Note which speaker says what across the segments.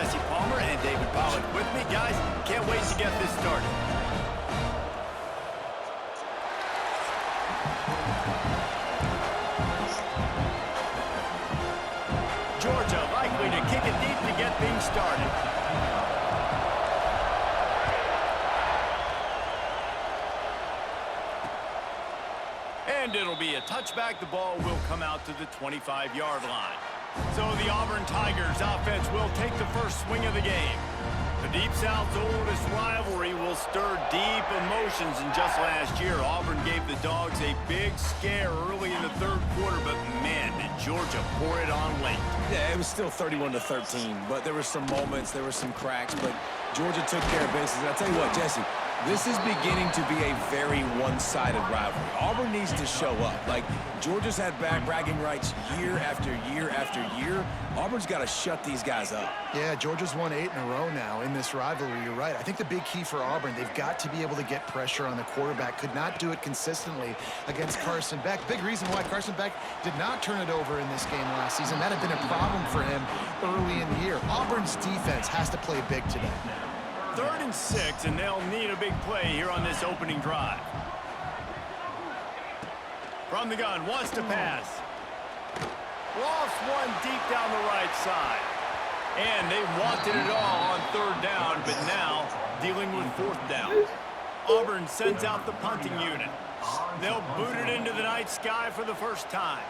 Speaker 1: Jesse Palmer and David Pollock with me. Guys, can't wait to get this started. Georgia likely to kick it deep to get things started. And it'll be a touchback. The ball will come out to the 25-yard line. So the Auburn Tigers offense will take the first swing of the game. The Deep South's oldest rivalry will stir deep emotions. And just last year, Auburn gave the Dogs a big scare early in the third quarter, but man, did Georgia pour it on late.
Speaker 2: Yeah, it was still 31-13, but there were some moments, there were some cracks, but Georgia took care of business. And I'll tell you what, Jesse, this is beginning to be a very one-sided rivalry. Auburn needs to show up. Like, Georgia's had bragging rights year after year after year. Auburn's got to shut these guys up.
Speaker 3: Yeah, Georgia's won 8 in a row now in this rivalry. You're right. I think the big key for Auburn, they've got to be able to get pressure on the quarterback. Could not do it consistently against Carson Beck. Big reason why Carson Beck did not turn it over in this game last season. That had been a problem for him early in the year. Auburn's defense has to play big today.
Speaker 1: 3rd and 6, and they'll need a big play here on this opening drive. From the gun, wants to pass. Lost one deep down the right side. And they wanted it all on 3rd down, but now dealing with 4th down. Auburn sends out the punting unit. They'll boot it into the night sky for the first time.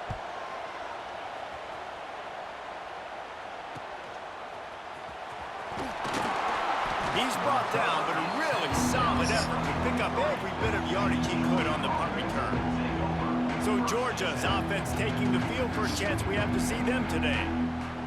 Speaker 1: He's brought down, but a really solid effort to pick up every bit of yardage he could on the punt return. So Georgia's offense taking the field for a chance. We have to see them today.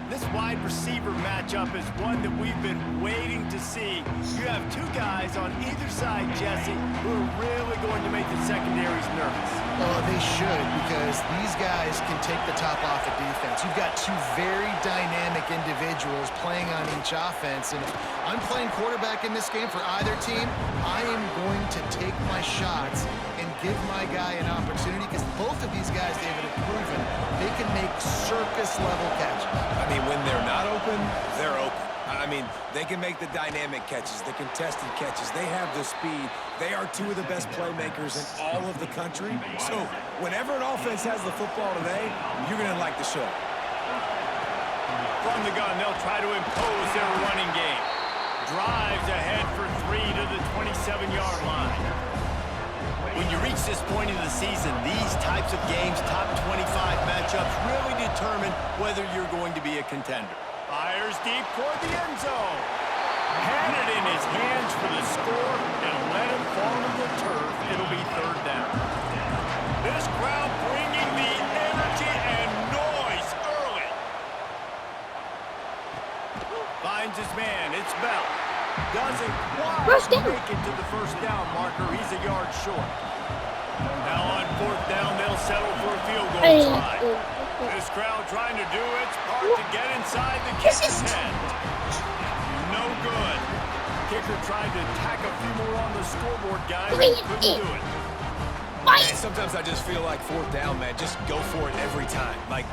Speaker 1: This wide receiver matchup is one that we've been waiting to see. You have 2 guys on either side, Jesse, who are really going to make the secondaries nervous.
Speaker 3: Oh, they should, because these guys can take the top off the defense. You've got 2 very dynamic individuals playing on each offense, and if I'm playing quarterback in this game for either team, I am going to take my shots and give my guy an opportunity, because both of these guys, David, have proven they can make circus-level catches.
Speaker 2: I mean, when they're not open, they're open. I mean, they can make the dynamic catches, the contested catches. They have the speed. They are 2 of the best playmakers in all of the country. So whenever an offense has the football today, you're going to like the show.
Speaker 1: From the gun, they'll try to impose their running game. Drives ahead for 3 to the 27-yard line. When you reach this point in the season, these types of games, top 25 matchups, really determine whether you're going to be a contender. Fires deep toward the end zone. Had it in his hands for the score and let him fall to the turf. It'll be 3rd down. This crowd bringing the energy and noise early. Finds his man. It's Bell. Doesn't quite make it to the first down marker. He's a yard short. Now on 4th down, they'll settle for a field goal try. This crowd trying to do its part to get inside the kicker's head. No good. Kicker tried to tack a few more on the scoreboard, guys, but couldn't do it.
Speaker 2: Man, sometimes I just feel like 4th down, man. Just go for it every time. Like,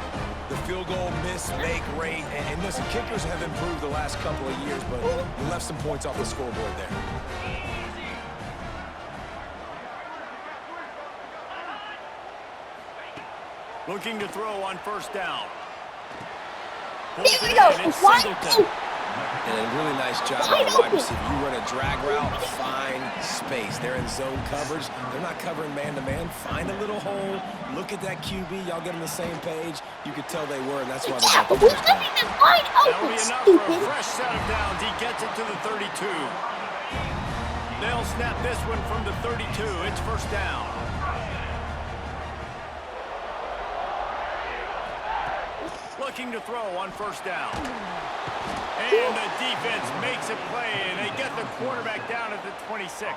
Speaker 2: the field goal miss, make rate. And listen, kickers have improved the last couple of years, but we left some points off the scoreboard there.
Speaker 1: Looking to throw on 1st down.
Speaker 4: There we go. It's wide open.
Speaker 2: And a really nice job by the wide receiver. You run a drag route, find space. They're in zone coverage. They're not covering man-to-man. Find a little hole. Look at that QB. Y'all get on the same page. You could tell they were, and that's why they got the first down.
Speaker 1: That'll be enough for a fresh set of downs. He gets it to the 32. They'll snap this one from the 32. It's 1st down. Looking to throw on 1st down. And the defense makes a play, and they get the quarterback down at the 26.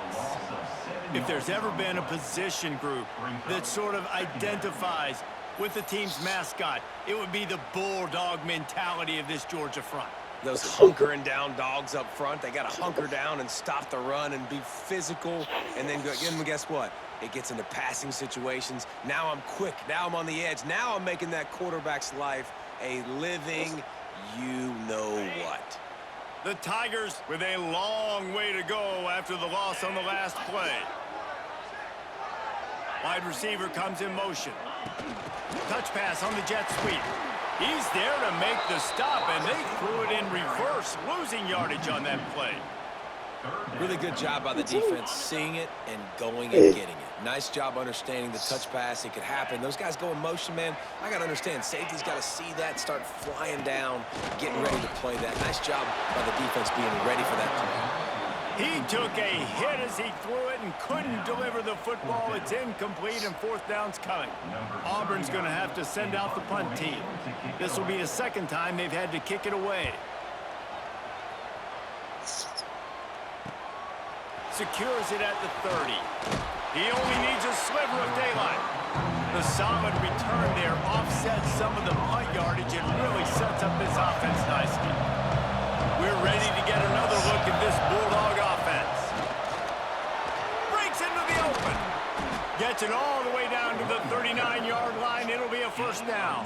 Speaker 1: If there's ever been a position group that sort of identifies with the team's mascot, it would be the bulldog mentality of this Georgia front.
Speaker 2: Those hunkering down dogs up front, they got to hunker down and stop the run and be physical. And then guess what? It gets into passing situations. Now I'm quick. Now I'm on the edge. Now I'm making that quarterback's life a living you-know-what.
Speaker 1: The Tigers with a long way to go after the loss on the last play. Wide receiver comes in motion. Touch pass on the jet sweep. He's there to make the stop, and they threw it in reverse, losing yardage on that play.
Speaker 2: Really good job by the defense, seeing it and going and getting it. Nice job understanding the touch pass. It could happen. Those guys go in motion, man. I got to understand, safety's got to see that, start flying down, getting ready to play that. Nice job by the defense being ready for that play.
Speaker 1: He took a hit as he threw it and couldn't deliver the football. It's incomplete and fourth down's coming. Auburn's going to have to send out the punt team. This will be the second time they've had to kick it away. Secures it at the 30. He only needs a sliver of daylight. The solid return there offsets some of the punt yardage and really sets up this offense nicely. We're ready to get another look at this Bulldog offense. Breaks into the open. Gets it all the way down to the 39-yard line. It'll be a first down.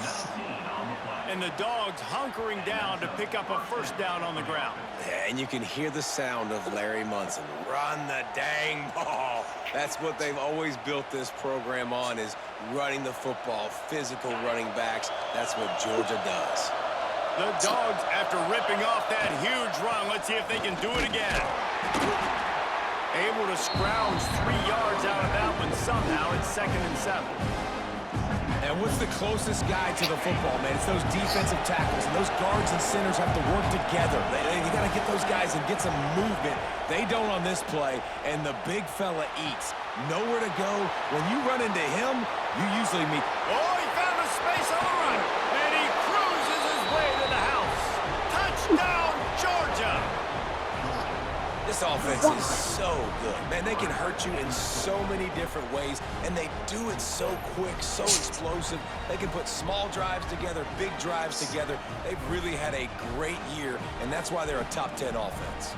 Speaker 1: And the Dogs hunkering down to pick up a first down on the ground.
Speaker 2: Yeah, and you can hear the sound of Larry Munson. Run the dang ball. That's what they've always built this program on, is running the football, physical running backs. That's what Georgia does.
Speaker 1: The Dogs, after ripping off that huge run, let's see if they can do it again. Able to scrounge 3 yards out of that one somehow. It's 2nd and 7.
Speaker 2: And what's the closest guy to the football, man? It's those defensive tackles. And those guards and centers have to work together. You got to get those guys and get some movement. They don't on this play, and the big fella eats. Nowhere to go. When you run into him, you usually meet...
Speaker 1: Oh, he found a space on the run, and he cruises his way to the house. Touchdown, Georgia!
Speaker 2: This offense is so good. Man, they can hurt you in so many different ways, and they do it so quick, so explosive. They can put small drives together, big drives together. They've really had a great year, and that's why they're a top 10 offense.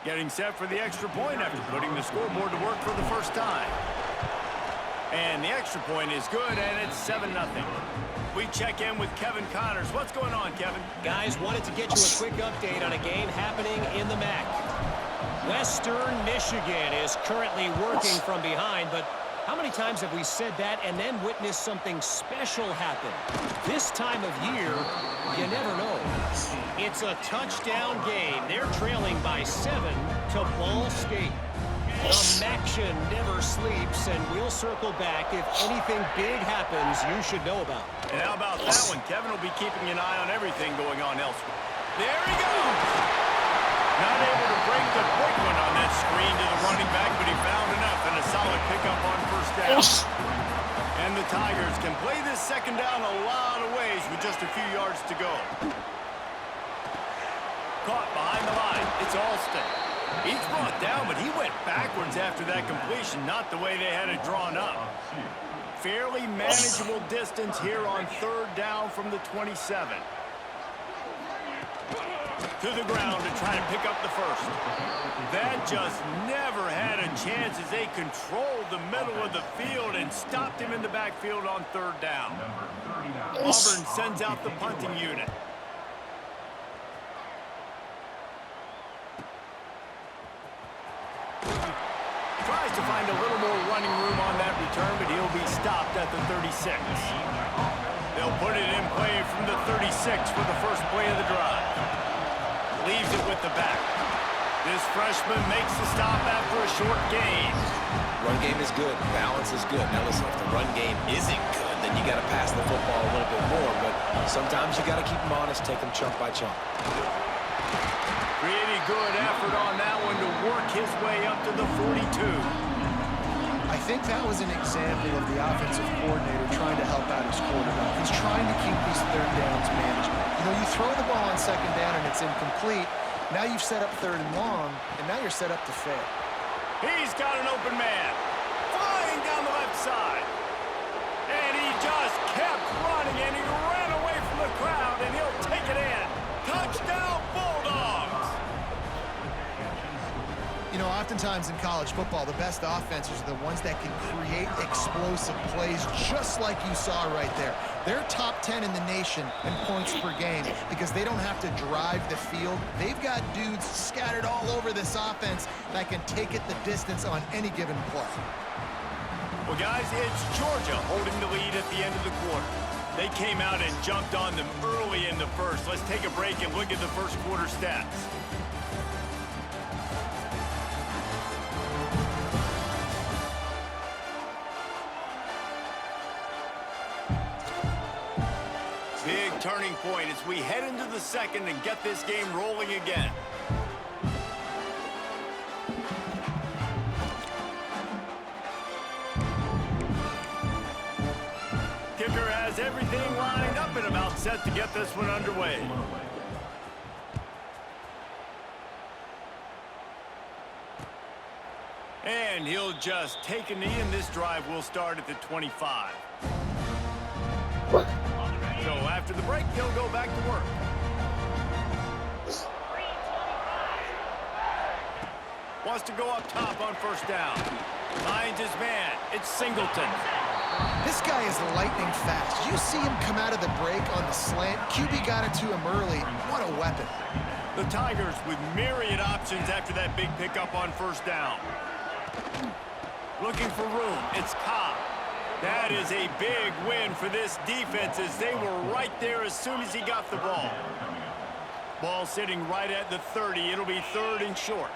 Speaker 1: Getting set for the extra point after putting the scoreboard to work for the first time. And the extra point is good, and it's 7-0. We check in with Kevin Connors. What's going on, Kevin?
Speaker 5: Guys, wanted to get you a quick update on a game happening in the MAC. Western Michigan is currently working from behind, but how many times have we said that and then witnessed something special happen? This time of year, you never know. It's a touchdown game. They're trailing by 7 to Ball State. The action never sleeps, and we'll circle back if anything big happens you should know about.
Speaker 1: And how about that one? Kevin will be keeping an eye on everything going on elsewhere. There he goes! Not able to break the big one on that screen to the running back, but he found enough and a solid pickup on first down. And the Tigers can play this second down a lot of ways with just a few yards to go. Caught behind the line. It's Alston. He's brought down, but he went backwards after that completion, not the way they had it drawn up. Fairly manageable distance here on third down from the 27. To the ground to try to pick up the first. That just never had a chance as they controlled the middle of the field and stopped him in the backfield on third down. Auburn sends out the punting unit. Tries to find a little more running room on that return, but he'll be stopped at the 36. They'll put it in play from the 36 for the first play of the drive. Leaves it with the back. This freshman makes the stop after a short gain.
Speaker 2: Run game is good. Balance is good. Now listen, if the run game isn't good, then you got to pass the football a little bit more. But sometimes you got to keep them honest, take them chunk by chunk.
Speaker 1: Pretty good effort on that one to work his way up to the 42.
Speaker 3: I think that was an example of the offensive coordinator trying to help out his quarterback. He's trying to keep these third downs manageable. You know, you throw the ball on second down and it's incomplete. Now you've set up third and long, and now you're set up to fail.
Speaker 1: He's got an open man. Flying down the left side. And he just kept running, and he ran away from the crowd, and he'll take it in. Touchdown, Bulldogs!
Speaker 3: You know, Oftentimes in college football, the best offenses are the ones that can create explosive plays just like you saw right there. They're top 10 in the nation in points per game because they don't have to drive the field. They've got dudes scattered all over this offense that can take it the distance on any given play.
Speaker 1: Well, guys, it's Georgia holding the lead at the end of the quarter. They came out and jumped on them early in the first. Let's take a break and look at the first quarter stats. Big turning point as we head into the second and get this game rolling again. Kicker has everything lined up and about set to get this one underway. And he'll just take a knee, and this drive will start at the 25. So after the break, he'll go back to work. Wants to go up top on first down. Finds his man. It's Singleton.
Speaker 3: This guy is lightning fast. You see him come out of the break on the slant. QB got it to him early. What a weapon.
Speaker 1: The Tigers with myriad options after that big pickup on first down. Looking for room. It's Cobb. That is a big win for this defense as they were right there as soon as he got the ball. Ball sitting right at the 30. It'll be third and short.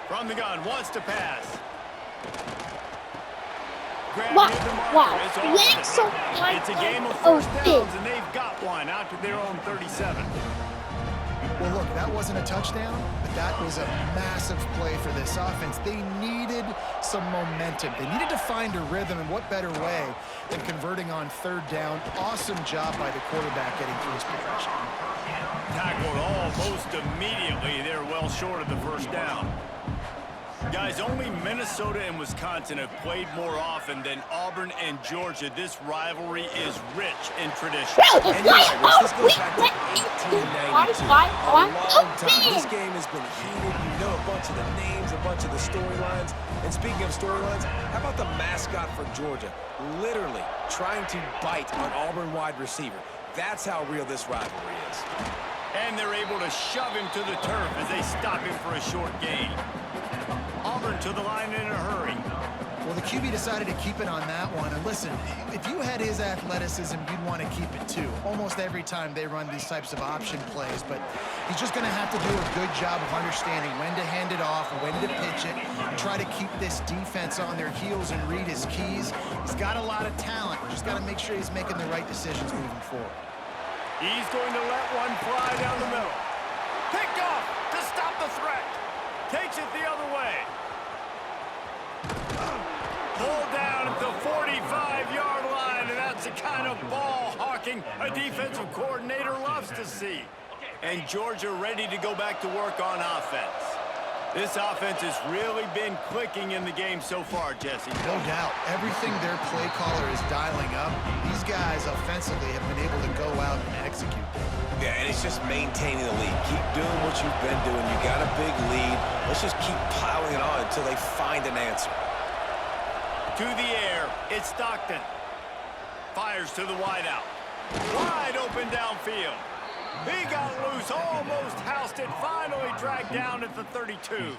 Speaker 1: From the gun, wants to pass.
Speaker 4: Wow,
Speaker 1: It's a game of first downs, and they've got one out to their own 37.
Speaker 3: Well, look, that wasn't a touchdown, but that was a massive play for this offense. They needed some momentum. They needed to find a rhythm, and what better way than converting on third down. Awesome job by the quarterback getting through his progression.
Speaker 1: Tackled almost immediately. They're well short of the first down. Guys, only Minnesota and Wisconsin have played more often than Auburn and Georgia. This rivalry is rich in tradition.
Speaker 2: And you're right, Rich, this goes back to 1892. A long time. This game has been heated. You know a bunch of the names, a bunch of the storylines. And speaking of storylines, how about the mascot for Georgia? Literally trying to bite an Auburn wide receiver. That's how real this rivalry is.
Speaker 1: And they're able to shove him to the turf as they stop him for a short gain. Auburn to the line in a hurry.
Speaker 3: Well, the QB decided to keep it on that one. And listen, if you had his athleticism, you'd want to keep it too. Almost every time they run these types of option plays. But he's just going to have to do a good job of understanding when to hand it off, when to pitch it, and try to keep this defense on their heels and read his keys. He's got a lot of talent. Just got to make sure he's making the right decisions moving forward.
Speaker 1: He's going to let one fly down the middle. Picked off to stop the threat. Takes it the other way. Pulled down at the 45-yard line, and that's the kind of ball hawking a defensive coordinator loves to see. And Georgia ready to go back to work on offense. This offense has really been clicking in the game so far, Jesse.
Speaker 3: No doubt. Everything their play caller is dialing up, these guys offensively have been able to go out and execute.
Speaker 2: Yeah, and it's just maintaining the lead. Keep doing what you've been doing. You got a big lead. Let's just keep plowing it on until they find an answer.
Speaker 1: To the air, it's Stockton. Fires to the wideout. Wide open downfield. He got loose, almost housed it, finally dragged down at the 32.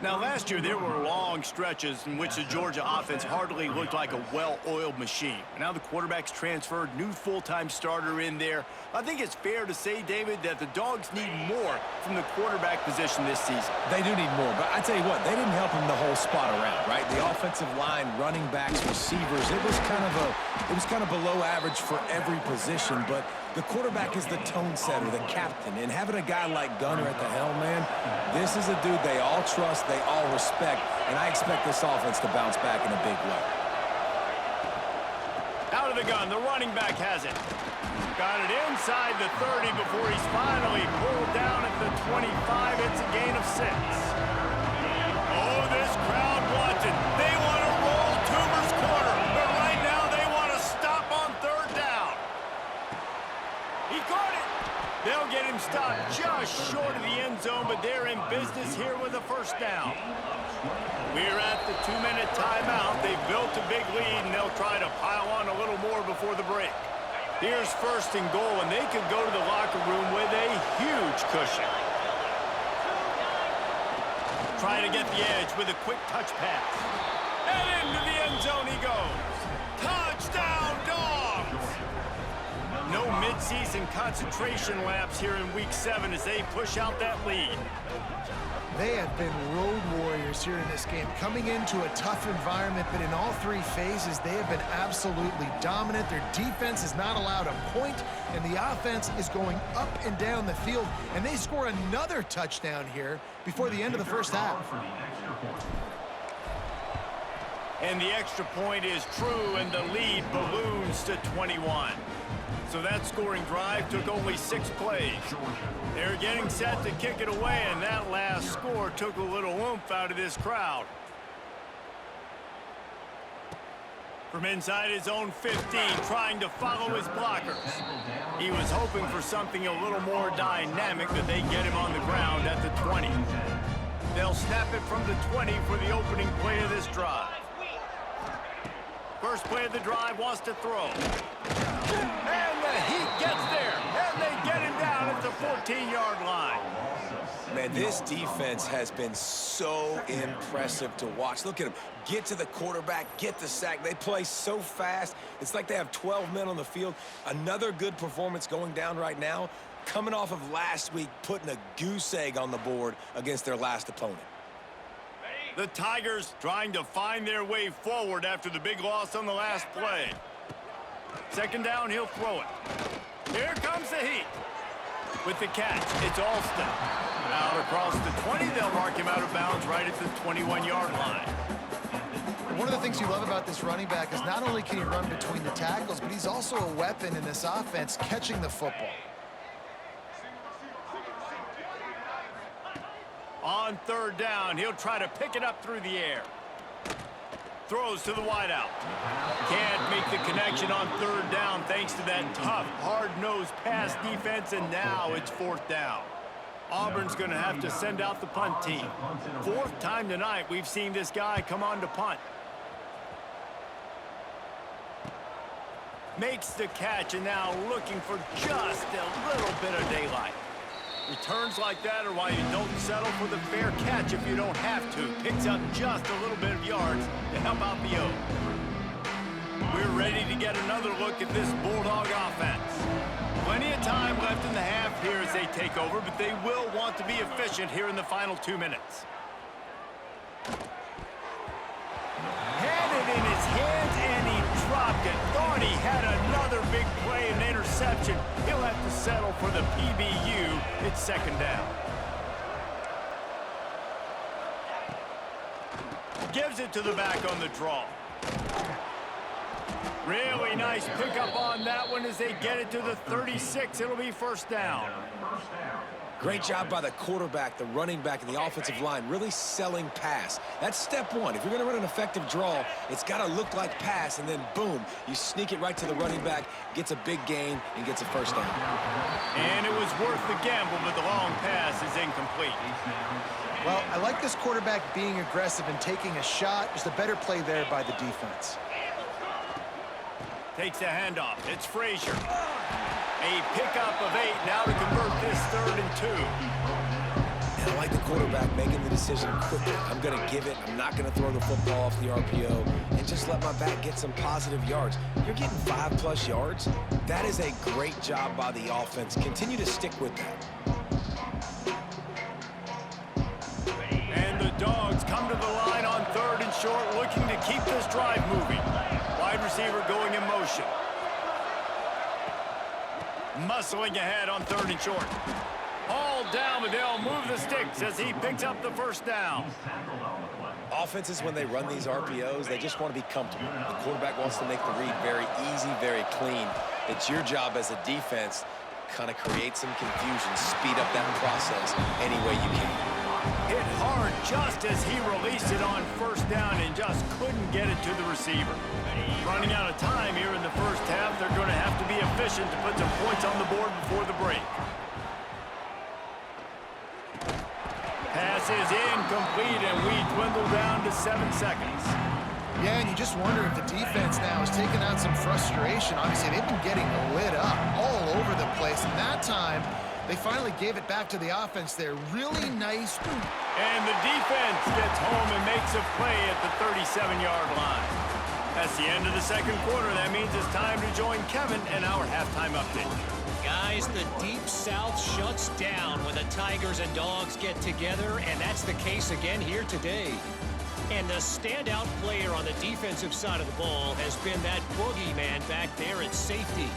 Speaker 1: Now, last year, there were long stretches in which the Georgia offense hardly looked like a well-oiled machine. Now the quarterback's transferred, new full-time starter in there. I think it's fair to say, David, that the Dogs need more from the quarterback position this season.
Speaker 2: They do need more, but I tell you what, they didn't help him the whole spot around, right? The offensive line, running backs, receivers, it was kind of below average for every position, but the quarterback is the tone setter, the captain, and having a guy like Gunner at the helm, man, this is a dude they all trust, they all respect, and I expect this offense to bounce back in a big way.
Speaker 1: Out of the gun, the running back has it. Got it inside the 30 before he's finally pulled down at the 25. It's a gain of 6. Oh, this crowd wants it. They want to roll Toomer's corner, but right now they want to stop on third down. He caught it. They'll get him stopped just short of the end zone, but they're in business. business here with a first down. We're at the 2-minute timeout. They've built a big lead, and they'll try to pile on a little more before the break. Here's first and goal, and they could go to the locker room with a huge cushion. Trying to get the edge with a quick touch pass. And into the end zone he goes. Touchdown, Dogs! No midseason concentration laps here in Week 7 as they push out that lead.
Speaker 3: They have been road warriors here in this game, coming into a tough environment, but in all three phases, they have been absolutely dominant. Their defense is not allowed a point, and the offense is going up and down the field, and they score another touchdown here before the end of the first half.
Speaker 1: And the extra point is true, and the lead balloons to 21. So that scoring drive took only 6 plays. They're getting set to kick it away, and that last score took a little oomph out of this crowd. From inside his own 15, trying to follow his blockers. He was hoping for something a little more dynamic, but they get him on the ground at the 20. They'll snap it from the 20 for the opening play of this drive. First play of the drive wants to throw. And the Heat gets there, and they get him down at the 14-yard line.
Speaker 2: Man, this defense has been so impressive to watch. Look at them. Get to the quarterback, get the sack. They play so fast. It's like they have 12 men on the field. Another good performance going down right now, coming off of last week, putting a goose egg on the board against their last opponent.
Speaker 1: The Tigers trying to find their way forward after the big loss on the last play. Second down, he'll throw it. Here comes the Heat. With the catch, it's Alston. Out across the 20, they'll mark him out of bounds right at the 21-yard line.
Speaker 3: One of the things you love about this running back is not only can he run between the tackles, but he's also a weapon in this offense catching the football.
Speaker 1: On third down, he'll try to pick it up through the air. Throws to the wideout. Can't make the connection on third down thanks to that tough, hard-nosed pass defense, and now it's fourth down. Auburn's going to have to send out the punt team. Fourth time tonight we've seen this guy come on to punt. Makes the catch, and now looking for just a little bit of daylight. Returns like that are why you don't settle for the fair catch if you don't have to. Picks up just a little bit of yards to help out the O. We're ready to get another look at this Bulldog offense. Plenty of time left in the half here as they take over, but they will want to be efficient here in the final 2 minutes. Had it in his hands, and he dropped it. Thought he had another big play and interception. He'll have to settle for the PBU. It's second down. Gives it to the back on the draw. Really nice pickup on that one as they get it to the 36. It'll be first down.
Speaker 2: Great job by the quarterback, the running back, and the offensive line, really selling pass. That's step one. If you're going to run an effective draw, it's got to look like pass, and then boom, you sneak it right to the running back, gets a big gain, and gets a first down.
Speaker 1: And it was worth the gamble, but the long pass is incomplete.
Speaker 3: Well, I like this quarterback being aggressive and taking a shot. Just a better play there by the defense.
Speaker 1: Takes the handoff. It's Frazier. A pickup of 8 now to convert this 3rd and 2.
Speaker 2: And I like the quarterback making the decision quickly. I'm going to give it. I'm not going to throw the football off the RPO and just let my back get some positive yards. You're getting 5+ yards. That is a great job by the offense. Continue to stick with that.
Speaker 1: And the Dogs come to the line on 3rd and short, looking to keep this drive moving. Wide receiver going in motion. Muscling ahead on 3rd and short. All down, but they'll move the sticks as he picks up the first down.
Speaker 2: Offenses, when they run these RPOs, they just want to be comfortable. The quarterback wants to make the read very easy, very clean. It's your job as a defense, kind of create some confusion, speed up that process any way you can.
Speaker 1: Hit hard just as he released it on first down and just couldn't get it to the receiver. Running out of time here in the first half, they're going to have to be efficient to put some points on the board before the break. Pass This is incomplete, and we dwindle down to 7 seconds.
Speaker 3: Yeah, and you just wonder if the defense now is taking out some frustration. Obviously, they've been getting lit up all over the place. And that time, they finally gave it back to the offense there. Really nice.
Speaker 1: And the defense gets home and makes a play at the 37-yard line. That's the end of the second quarter. That means it's time to join Kevin in our halftime update.
Speaker 5: Guys, the Deep South shuts down when the Tigers and Dogs get together, and that's the case again here today. And the standout player on the defensive side of the ball has been that boogeyman back there at safety.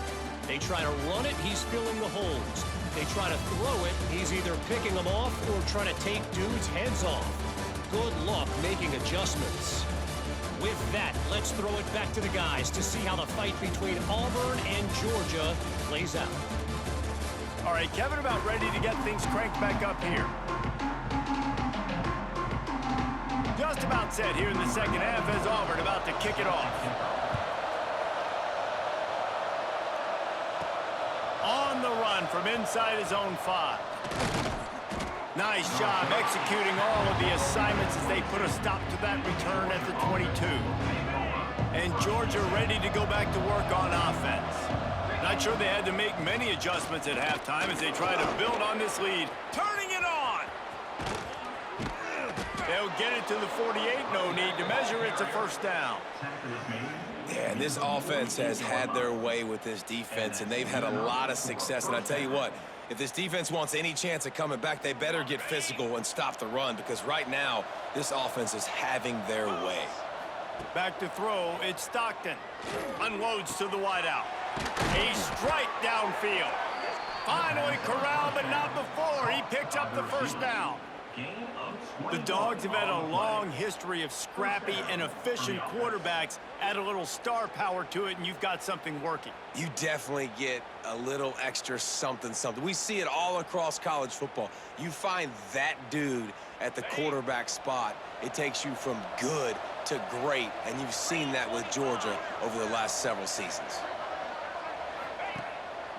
Speaker 5: They try to run it, he's filling the holes. They try to throw it, he's either picking them off or trying to take dudes' heads off. Good luck making adjustments. With that, let's throw it back to the guys to see how the fight between Auburn and Georgia plays out.
Speaker 1: All right, Kevin, about ready to get things cranked back up here. Just about set here in the second half as Auburn about to kick it off. On the run from inside his own 5. Nice job executing all of the assignments as they put a stop to that return at the 22. And Georgia ready to go back to work on offense. Not sure they had to make many adjustments at halftime as they try to build on this lead. Turning it on! They'll get it to the 48. No need to measure. It's a first down.
Speaker 2: Yeah, and this offense has had their way with this defense, and they've had a lot of success. And I tell you what, if this defense wants any chance of coming back, they better get physical and stop the run, because right now, this offense is having their way.
Speaker 1: Back to throw, it's Stockton. Unloads to the wideout. A strike downfield. Finally corralled, but not before. He picks up the first down. The Dogs have had a long history of scrappy and efficient quarterbacks. Add a little star power to it, and you've got something working.
Speaker 2: You definitely get a little extra something. We see it all across college football. You find that dude at the quarterback spot, it takes you from good to great, and you've seen that with Georgia over the last several seasons.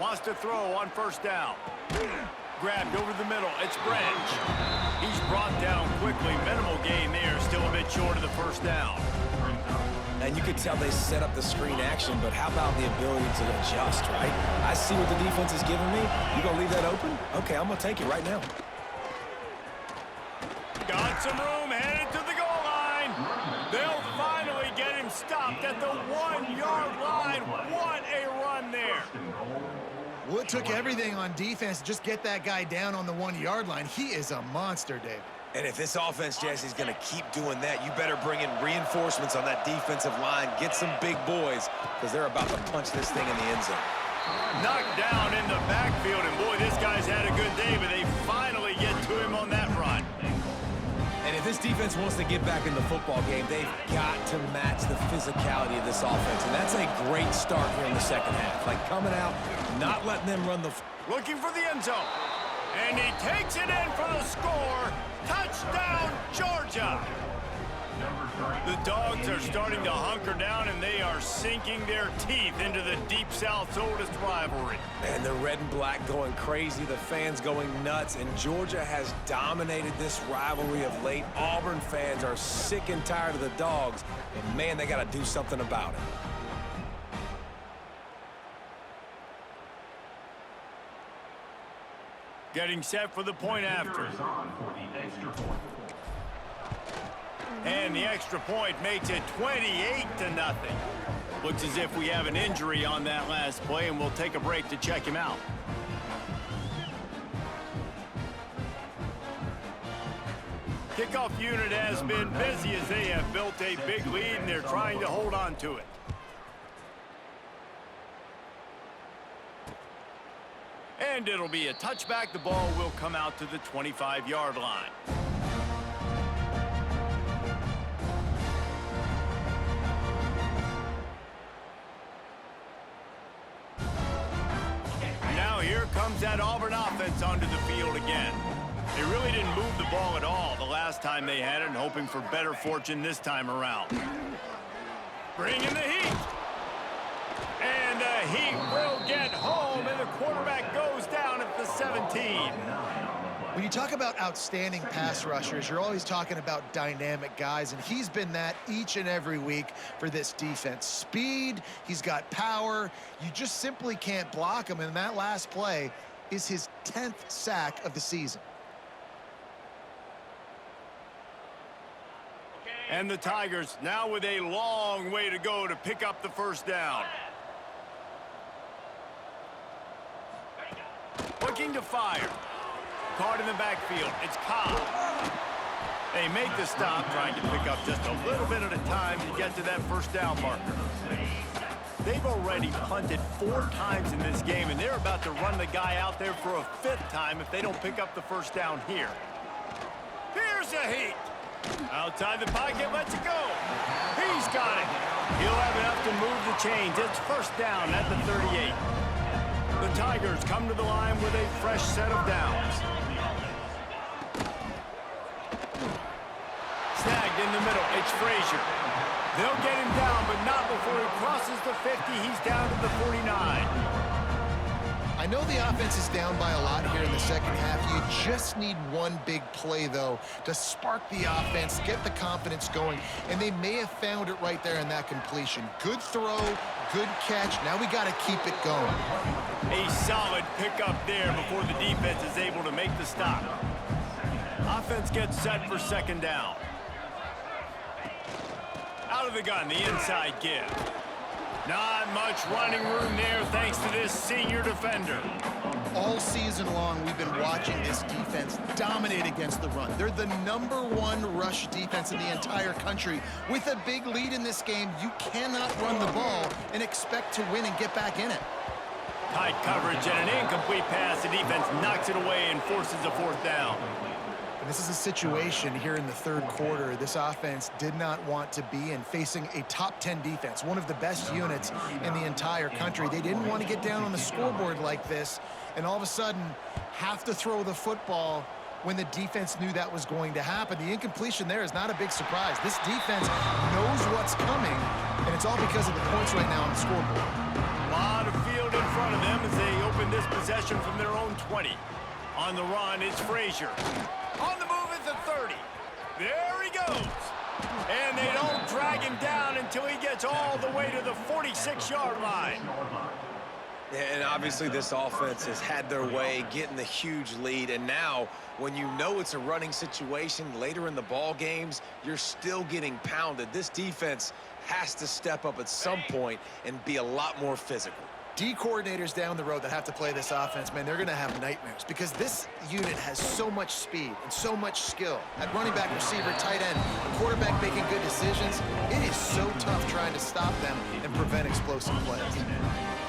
Speaker 1: Wants to throw on first down. Grabbed over the middle. It's Branch. He's brought down quickly. Minimal gain there. Still a bit short of the first down.
Speaker 2: And you could tell they set up the screen action, but how about the ability to adjust, right? I see what the defense is giving me. You gonna leave that open? Okay, I'm gonna take it right now.
Speaker 1: Got some room, headed to the goal line. They'll finally get him stopped at the 1-yard line. What a run there.
Speaker 3: Well, it took everything on defense to just get that guy down on the 1-yard line. He is a monster, Dave.
Speaker 2: And if this offense, Jesse's going to keep doing that, you better bring in reinforcements on that defensive line. Get some big boys, because they're about to punch this thing in the end zone.
Speaker 1: Knocked down in the backfield, and boy, this guy's had a good day, but they finally get to him on that run.
Speaker 2: And if this defense wants to get back in the football game, they've got to match the physicality of this offense. And that's a great start here in the second half. Like coming out, not letting them run the...
Speaker 1: Looking for the end zone. And he takes it in for the score. Touchdown, Georgia. The Dogs are starting to hunker down, and they are sinking their teeth into the Deep South's oldest rivalry.
Speaker 2: And the red and black going crazy, the fans going nuts, and Georgia has dominated this rivalry of late. Auburn fans are sick and tired of the Dogs, and man, they got to do something about it.
Speaker 1: Getting set for the point after. And the extra point makes it 28-0. Looks as if we have an injury on that last play, and we'll take a break to check him out. Kickoff unit has been busy as they have built a big lead, and they're trying to hold on to it. And it'll be a touchback. The ball will come out to the 25-yard line. Now here comes that Auburn offense onto the field again. They really didn't move the ball at all the last time they had it, and hoping for better fortune this time around. Bringing the heat. And the heat will get home, and the quarterback goes down at the 17.
Speaker 3: When you talk about outstanding pass rushers, you're always talking about dynamic guys, and he's been that each and every week for this defense. Speed, he's got power. You just simply can't block him, and that last play is his 10th sack of the season.
Speaker 1: And the Tigers now with a long way to go to pick up the first down. Looking to fire. Caught in the backfield. It's Cobb. They make the stop, trying to pick up just a little bit at a time to get to that first down marker. They've already punted 4 times in this game, and they're about to run the guy out there for a 5th time if they don't pick up the first down here. Here's a heat. Outside the pocket, lets it go. He's got it. He'll have enough to move the chains. It's first down at the 38. The Tigers come to the line with a fresh set of downs. Snagged in the middle. It's Frazier. They'll get him down, but not before he crosses the 50. He's down to the 49.
Speaker 3: I know the offense is down by a lot here in the second half. You just need one big play, though, to spark the offense, get the confidence going, and they may have found it right there in that completion. Good throw, good catch. Now we got to keep it going.
Speaker 1: A solid pickup there before the defense is able to make the stop. Offense gets set for second down. Out of the gun, the inside give. Not much running room there thanks to this senior defender.
Speaker 3: All season long, we've been watching this defense dominate against the run. They're the #1 rush defense in the entire country. With a big lead in this game, you cannot run the ball and expect to win and get back in it.
Speaker 1: Tight coverage and an incomplete pass. The defense knocks it away and forces a 4th down.
Speaker 3: This is a situation here in the third quarter this offense did not want to be in, facing a top 10 defense, one of the best units in the entire country. They didn't want to get down on the scoreboard like this and all of a sudden have to throw the football when the defense knew that was going to happen. The incompletion there is not a big surprise. This defense knows what's coming, and it's all because of the points right now on the scoreboard.
Speaker 1: A lot of field in front of them as they open this possession from their own 20. On the run, it's Frazier. On the move at the 30. There he goes. And they don't drag him down until he gets all the way to the 46-yard line.
Speaker 2: And obviously this offense has had their way getting the huge lead. And now, when you know it's a running situation later in the ball games, you're still getting pounded. This defense has to step up at some point and be a lot more physical.
Speaker 3: D coordinators down the road that have to play this offense, man, they're going to have nightmares because this unit has so much speed and so much skill. At running back, receiver, tight end, the quarterback making good decisions, it is so tough trying to stop them and prevent explosive plays.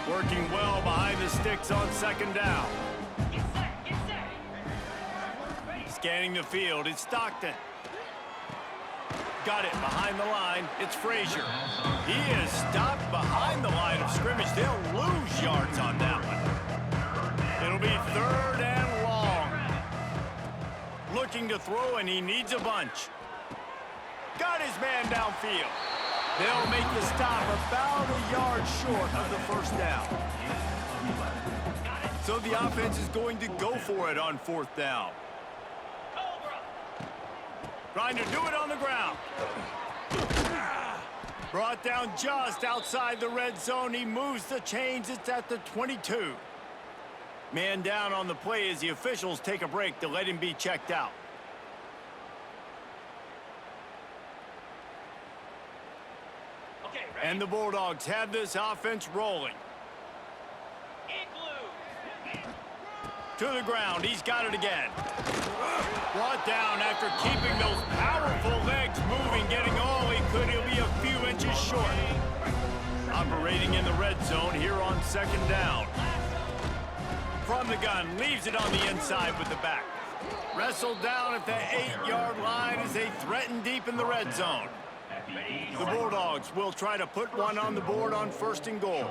Speaker 1: Working well behind the sticks on second down. Scanning the field, it's Stockton. Got it behind the line. It's Frazier. He is stopped behind the line of scrimmage. They'll lose yards on that one. It'll be 3rd and long. Looking to throw, and he needs a bunch. Got his man downfield. They'll make the stop about a yard short of the first down. So the offense is going to go for it on 4th down. Trying to do it on the ground. Brought down just outside the red zone. He moves the chains. It's at the 22. Man down on the play as the officials take a break to let him be checked out. And the Bulldogs have this offense rolling. To the ground. He's got it again. Brought down after keeping those powerful legs moving, getting all he could. He'll be a few inches short. Operating in the red zone here on second down. From the gun, leaves it on the inside with the back. Wrestled down at the 8-yard line as they threaten deep in the red zone. The Bulldogs will try to put one on the board on 1st and goal.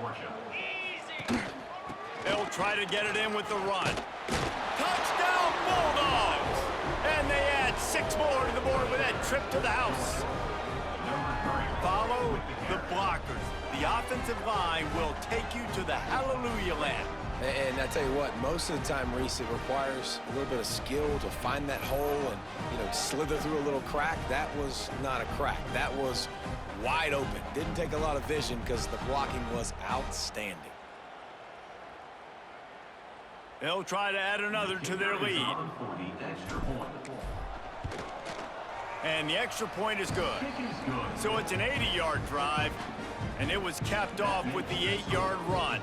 Speaker 1: They'll try to get it in with the run. Touchdown, Bulldogs! And they add 6 more to the board with that trip to the house. Follow the blockers. The offensive line will take you to the Hallelujah land.
Speaker 2: And I tell you what, most of the time, Reese, it requires a little bit of skill to find that hole and, you know, slither through a little crack. That was not a crack. That was wide open. Didn't take a lot of vision because the blocking was outstanding.
Speaker 1: They'll try to add another to their lead. And the extra point is good. So it's an 80-yard drive, and it was capped off with the 8-yard run.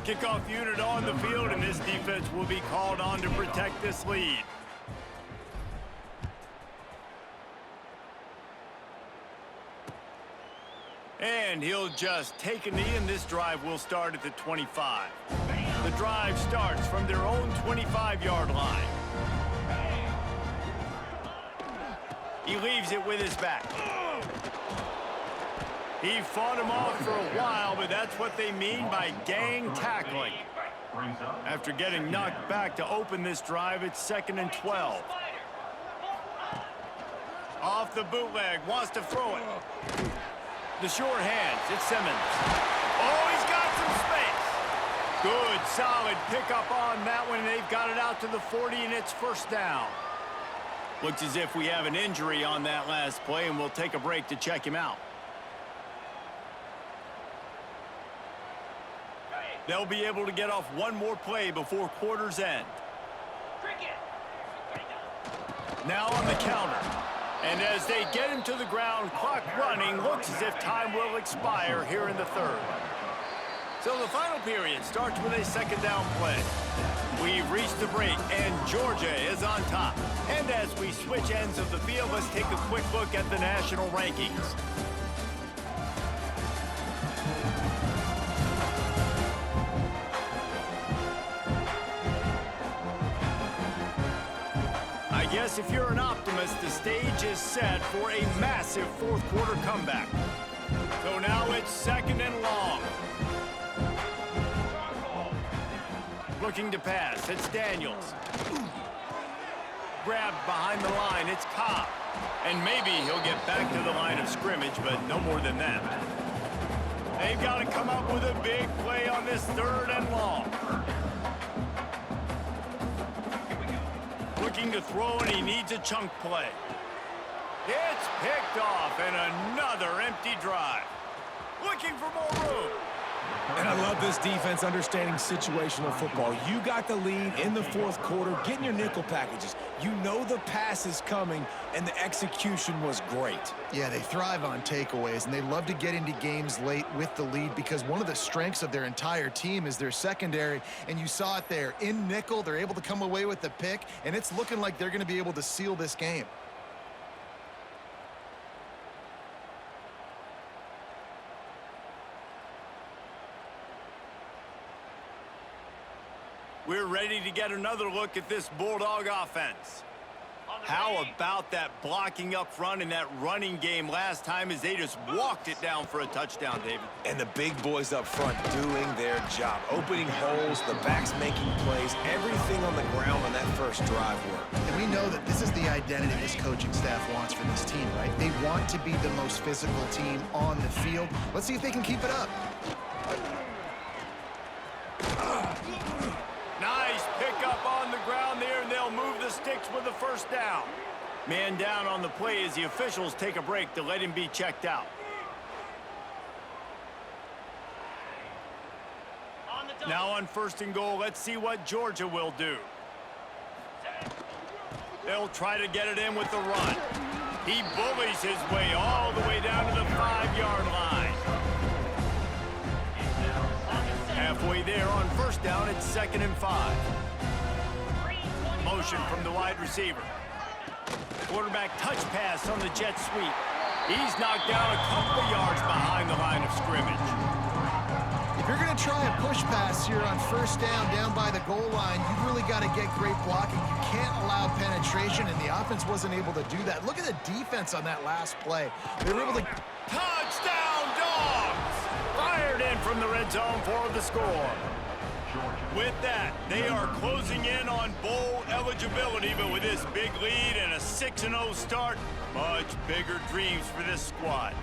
Speaker 1: Kickoff unit on the field, and this defense will be called on to protect this lead. And he'll just take a knee, and this drive will start at the 25. The drive starts from their own 25-yard line. He leaves it with his back. He fought him off for a while, but that's what they mean by gang tackling. After getting knocked back to open this drive, it's 2nd and 12. Off the bootleg, wants to throw it. The short hands, it's Simmons. Oh, he's got some space. Good, solid pickup on that one. They've got it out to the 40, and it's 1st down. Looks as if we have an injury on that last play, and we'll take a break to check him out. They'll be able to get off one more play before quarter's end. Now on the counter. And as they get him to the ground, clock running, looks as if time will expire here in the 3rd. So the final period starts with a 2nd down play. We've reached the break, and Georgia is on top. And as we switch ends of the field, let's take a quick look at the national rankings. I guess if you're an optimist, the stage is set for a massive 4th quarter comeback. So now it's 2nd and long. Looking to pass, it's Daniels. Grabbed behind the line, it's Cobb. And maybe he'll get back to the line of scrimmage, but no more than that. They've got to come up with a big play on this 3rd and long. Looking to throw, and he needs a chunk play. It's picked off, and another empty drive. Looking for more room.
Speaker 2: And I love this defense understanding situational football. You got the lead in the 4th quarter, getting your nickel packages. You know the pass is coming, and the execution was great.
Speaker 3: Yeah, they thrive on takeaways, and they love to get into games late with the lead because one of the strengths of their entire team is their secondary, and you saw it there. In nickel, they're able to come away with the pick, and it's looking like they're going to be able to seal this game.
Speaker 1: We're ready to get another look at this Bulldog offense. How about that blocking up front and that running game last time as they just walked it down for a touchdown, David?
Speaker 2: And the big boys up front doing their job. Opening holes, the backs making plays, everything on the ground on that first drive worked.
Speaker 3: And we know that this is the identity this coaching staff wants for this team, right? They want to be the most physical team on the field. Let's see if they can keep it up.
Speaker 1: Nice pickup on the ground there, and they'll move the sticks with the 1st down. Man down on the play as the officials take a break to let him be checked out. Now on 1st and goal, let's see what Georgia will do. They'll try to get it in with the run. He bullies his way all the way down to the 5-yard line. Halfway there on 1st down, it's 2nd and 5. Motion from the wide receiver. Quarterback touch pass on the jet sweep. He's knocked down a couple of yards behind the line of scrimmage.
Speaker 3: If you're going to try a push pass here on 1st down by the goal line, you've really got to get great blocking. You can't allow penetration, and the offense wasn't able to do that. Look at the defense on that last play. They were able to...
Speaker 1: Touchdown, Dogs! Fired in from the red zone for the score. With that, they are closing in on bowl eligibility, but with this big lead and a 6-0 start, much bigger dreams for this squad.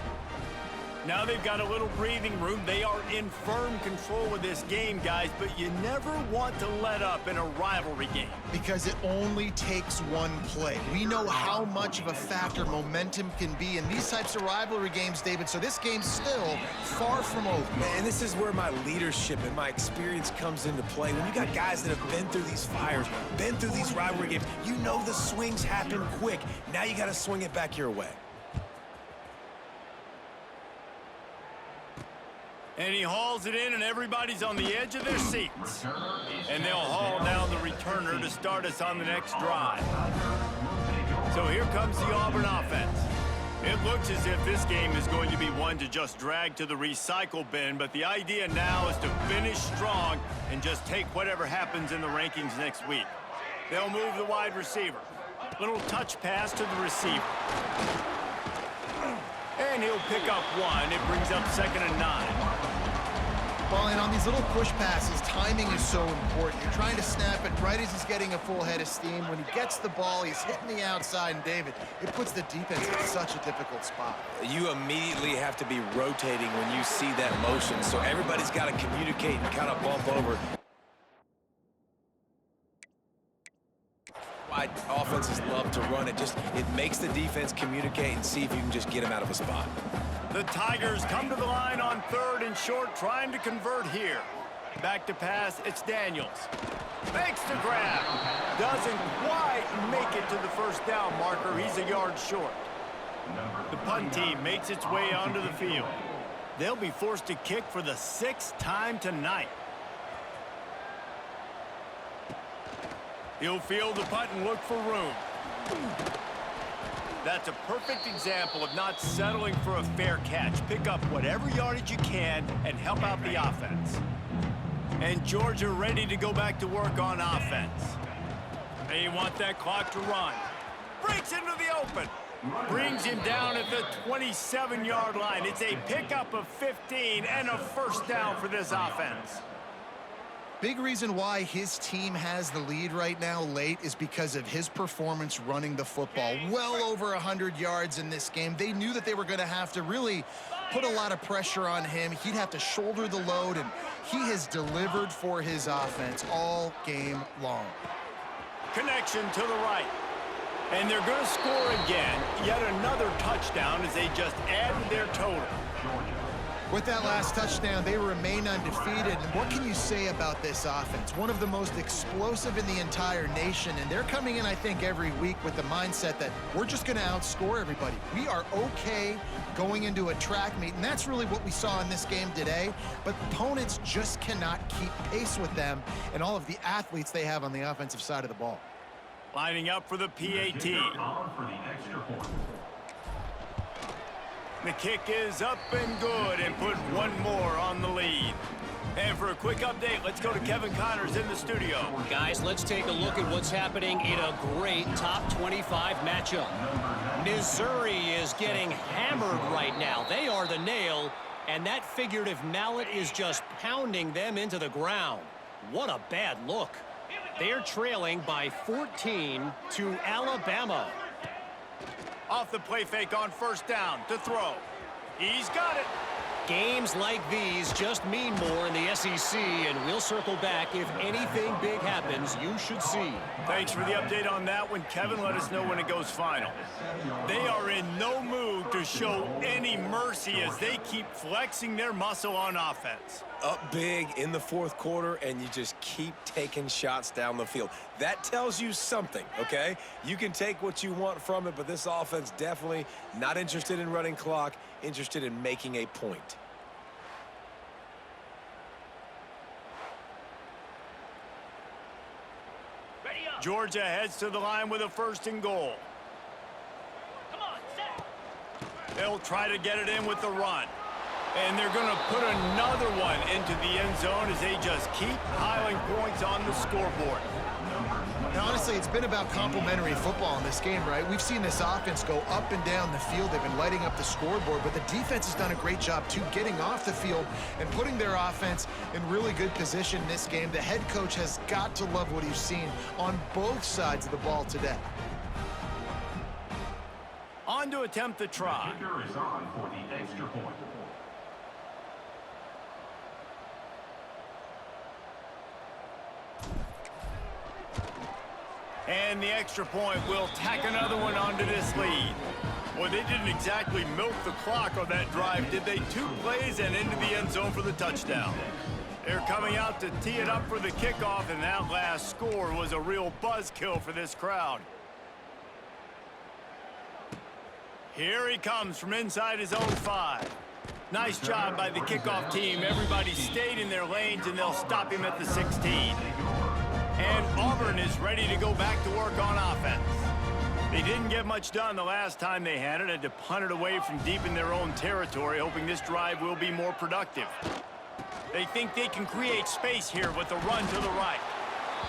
Speaker 1: Now they've got a little breathing room. They are in firm control of this game, guys, but you never want to let up in a rivalry game.
Speaker 3: Because it only takes one play. We know how much of a factor momentum can be in these types of rivalry games, David, so this game's still far from over.
Speaker 2: And this is where my leadership and my experience comes into play. When you got guys that have been through these fires, been through these rivalry games, you know the swings happen quick. Now you got to swing it back your way.
Speaker 1: And he hauls it in, and everybody's on the edge of their seats. And they'll haul down the returner to start us on the next drive. So here comes the Auburn offense. It looks as if this game is going to be one to just drag to the recycle bin, but the idea now is to finish strong and just take whatever happens in the rankings next week. They'll move the wide receiver. Little touch pass to the receiver. And he'll pick up one. It brings up 2nd and 9.
Speaker 3: Well, and on these little push passes, timing is so important. You're trying to snap it right as he's getting a full head of steam. When he gets the ball, he's hitting the outside, and David, it puts the defense in such a difficult spot.
Speaker 2: You immediately have to be rotating when you see that motion, so everybody's got to communicate and kind of bump over. Why offenses love to run it. It makes the defense communicate and see if you can just get him out of a spot.
Speaker 1: The Tigers come to the line on 3rd and short, trying to convert here. Back to pass, it's Daniels. Makes the grab. Doesn't quite make it to the first down marker. He's a yard short. The punt team makes its way onto the field. They'll be forced to kick for the 6th time tonight. He'll field the punt and look for room. That's a perfect example of not settling for a fair catch. Pick up whatever yardage you can and help out the offense. And Georgia ready to go back to work on offense. They want that clock to run. Breaks into the open. Brings him down at the 27-yard line. It's a pickup of 15 and a first down for this offense.
Speaker 3: Big reason why his team has the lead right now late is because of his performance running the football. Well over 100 yards in this game. They knew that they were going to have to really put a lot of pressure on him. He'd have to shoulder the load, and he has delivered for his offense all game long.
Speaker 1: Connection to the right. And they're going to score again. Yet another touchdown as they just added their total.
Speaker 3: With that last touchdown, they remain undefeated. And what can you say about this offense? One of the most explosive in the entire nation. And they're coming in, I think, every week with the mindset that we're just going to outscore everybody. We are okay going into a track meet. And that's really what we saw in this game today. But opponents just cannot keep pace with them and all of the athletes they have on the offensive side of the ball.
Speaker 1: Lining up for the PAT. The kick is up and good, and put one more on the lead. And for a quick update, let's go to Kevin Connors in the studio.
Speaker 5: Guys, let's take a look at what's happening in a great top 25 matchup. Missouri is getting hammered right now. They are the nail, and that figurative mallet is just pounding them into the ground. What a bad look. They're trailing by 14 to Alabama.
Speaker 1: Off the play fake on first down to throw. He's got it.
Speaker 5: Games like these just mean more in the SEC, and we'll circle back. If anything big happens, you should see.
Speaker 1: Thanks for the update on that one, Kevin. Let us know when it goes final. They are in no mood to show any mercy as they keep flexing their muscle on offense.
Speaker 2: Up big in the 4th quarter, and you just keep taking shots down the field. That tells you something, okay? You can take what you want from it, but this offense definitely not interested in running clock, interested in making a point.
Speaker 1: Georgia heads to the line with a 1st and goal.
Speaker 5: Come on, set.
Speaker 1: They'll try to get it in with the run. And they're going to put another one into the end zone as they just keep piling points on the scoreboard.
Speaker 3: And honestly, it's been about complementary football in this game, right? We've seen this offense go up and down the field. They've been lighting up the scoreboard, but the defense has done a great job, too, getting off the field and putting their offense in really good position in this game. The head coach has got to love what he's seen on both sides of the ball today.
Speaker 1: On to attempt the try. And the extra point will tack another one onto this lead. Well, they didn't exactly milk the clock on that drive, did they? 2 plays and into the end zone for the touchdown. They're coming out to tee it up for the kickoff, and that last score was a real buzzkill for this crowd. Here he comes from inside his own 5. Nice job by the kickoff team. Everybody stayed in their lanes, and they'll stop him at the 16. And Auburn is ready to go back to work on offense. They didn't get much done the last time they had it, had to punt it away from deep in their own territory, hoping this drive will be more productive. They think they can create space here with the run to the right.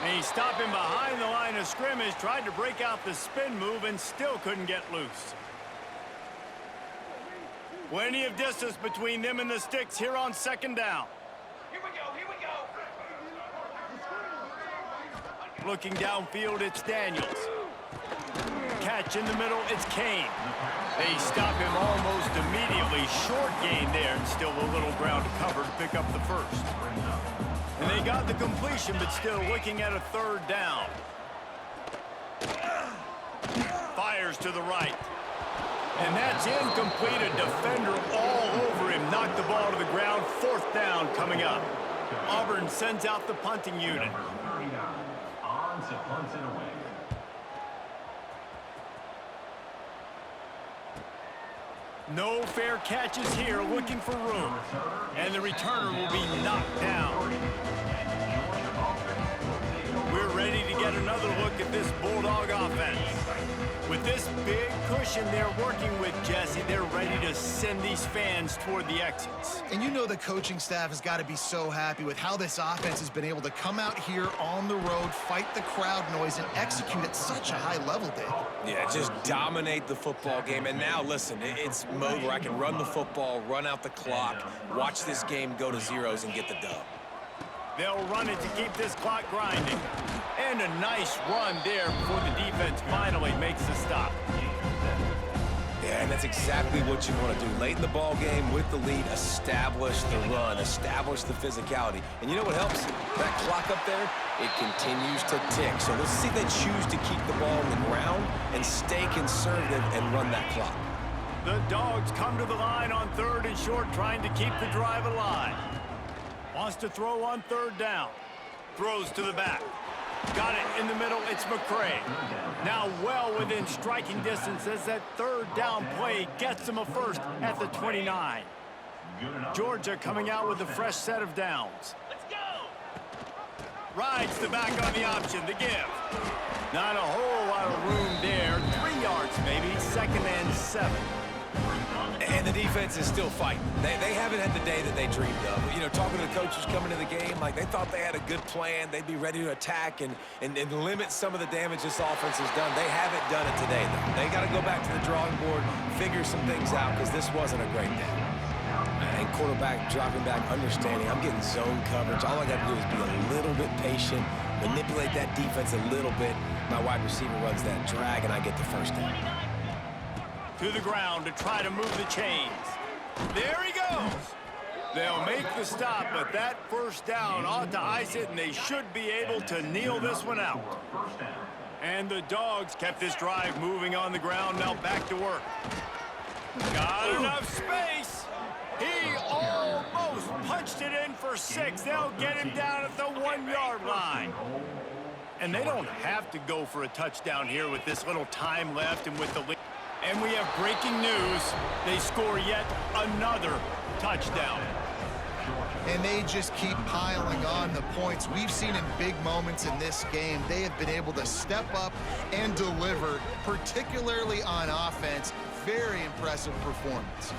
Speaker 1: And he's stopping behind the line of scrimmage, tried to break out the spin move, and still couldn't get loose. Plenty of distance between them and the sticks here on 2nd down.
Speaker 6: Here we go, here we go.
Speaker 1: Looking downfield, it's Daniels. Catch in the middle, it's Kane. They stop him almost immediately. Short gain there, and still a little ground to cover to pick up the first. And they got the completion, but still looking at a 3rd down. Fires to the right. And that's incomplete. A defender all over him. Knocked the ball to the ground. 4th down coming up. Auburn sends out the punting unit.
Speaker 6: On to punt it away.
Speaker 1: No fair catches here, looking for room. And the returner will be knocked down. We're ready to get another look at this Bulldog offense. With this big cushion they're working with, Jesse, they're ready to send these fans toward the exits.
Speaker 3: And you know the coaching staff has got to be so happy with how this offense has been able to come out here on the road, fight the crowd noise, and execute at such a high level, Dave.
Speaker 2: Yeah, just dominate the football game. And now, listen, it's mode where I can run the football, run out the clock, watch this game go to zeros and get the dub.
Speaker 1: They'll run it to keep this clock grinding. And a nice run there before the defense finally makes the stop.
Speaker 2: Yeah, and that's exactly what you want to do. Late in the ball game with the lead, establish the run, establish the physicality. And you know what helps? That clock up there, it continues to tick. So let's see if they choose to keep the ball on the ground and stay conservative and run that clock.
Speaker 1: The Dogs come to the line on 3rd and short, trying to keep the drive alive. Wants to throw on 3rd down. Throws to the back. Got it in the middle, it's McCray. Now well within striking distance as that 3rd down play gets him a first at the 29. Georgia coming out with a fresh set of downs.
Speaker 6: Let's go.
Speaker 1: Rides the back on the option, the give. Not a whole lot of room there. 3 yards maybe, 2nd and 7.
Speaker 2: And the defense is still fighting. They haven't had the day that they dreamed of. You know, talking to the coaches coming to the game, like they thought they had a good plan. They'd be ready to attack and limit some of the damage this offense has done. They haven't done it today, though. They got to go back to the drawing board, figure some things out, because this wasn't a great day. And quarterback dropping back, understanding. I'm getting zone coverage. All I got to do is be a little bit patient, manipulate that defense a little bit. My wide receiver runs that drag, and I get the first down.
Speaker 1: To the ground to try to move the chains. There he goes. They'll make the stop, but that 1st down ought to ice it, and they should be able to kneel this one out. And the Dogs kept this drive moving on the ground. Now back to work. Got enough space. He almost punched it in for 6. They'll get him down at the 1-yard line. And they don't have to go for a touchdown here with this little time left and with the lead. And we have breaking news. They score yet another touchdown.
Speaker 3: And they just keep piling on the points. We've seen in big moments in this game, they have been able to step up and deliver, particularly on offense. Very impressive performance.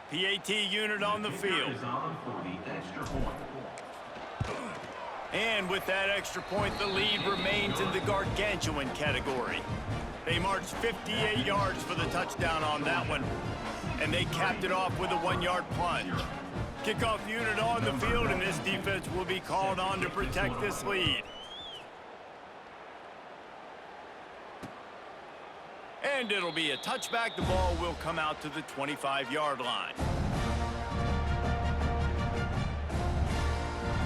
Speaker 1: PAT unit on the field. And with that extra point, the lead remains in the gargantuan category. They marched 58 yards for the touchdown on that one, and they capped it off with a 1-yard plunge. Kickoff unit on the field, and this defense will be called on to protect this lead. And it'll be a touchback. The ball will come out to the 25-yard line.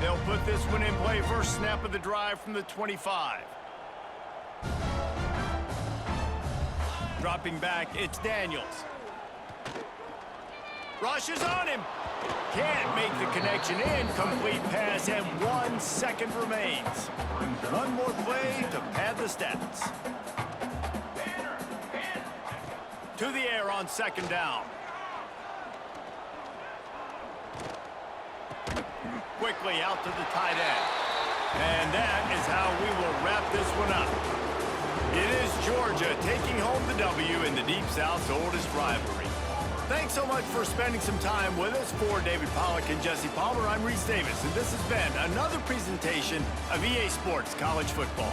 Speaker 1: They'll put this one in play. First snap of the drive from the 25. Dropping back, it's Daniels. Rushes on him. Can't make the connection. Incomplete pass, and 1 second remains. One more play to pad the stats. To the air on second down. Quickly out to the tight end. And that is how we will wrap this one up. It is Georgia taking home the W in the Deep South's oldest rivalry. Thanks so much for spending some time with us. For David Pollack and Jesse Palmer, I'm Reese Davis, and this has been another presentation of EA Sports College Football.